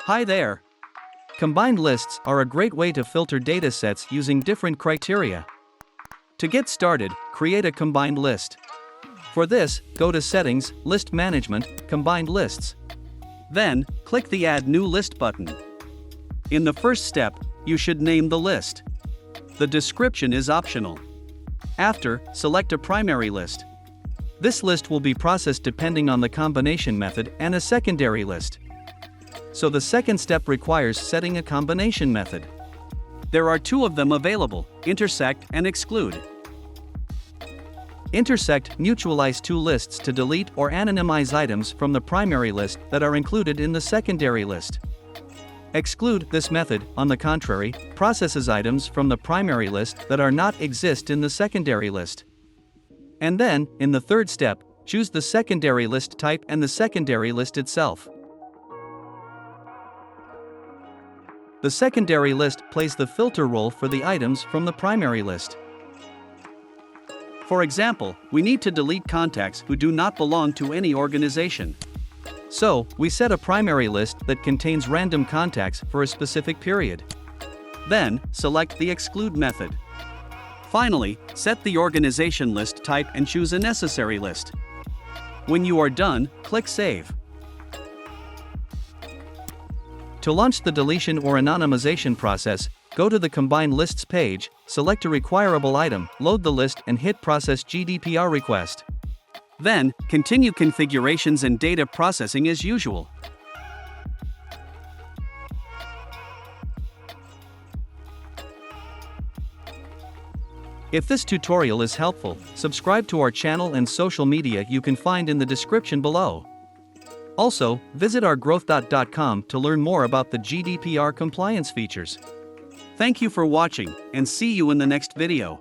Hi there. Combined lists are a great way to filter datasets using different criteria. To get started, create a combined list. For this, go to Settings, List Management, Combined Lists. Then, click the Add New List button. In the first step, you should name the list. The description is optional. After, select a primary list. This list will be processed depending on the combination method and a secondary list. So the second step requires setting a combination method. There are two of them available, Intersect and Exclude. Intersect mutualize two lists to delete or anonymize items from the primary list that are included in the secondary list. Exclude, this method, on the contrary, processes items from the primary list that are not exist in the secondary list. And then, in the third step, choose the secondary list type and the secondary list itself. The secondary list plays the filter role for the items from the primary list. For example, we need to delete contacts who do not belong to any organization. So, we set a primary list that contains random contacts for a specific period. Then, select the Exclude method. Finally, set the organization list type and choose a necessary list. When you are done, click Save. To launch the deletion or anonymization process, go to the Combine Lists page, select a requirable item, load the list and hit Process GDPR request. Then, continue configurations and data processing as usual. If this tutorial is helpful, subscribe to our channel and social media you can find in the description below. Also, visit our Growthdot.com to learn more about the GDPR compliance features. Thank you for watching, and see you in the next video.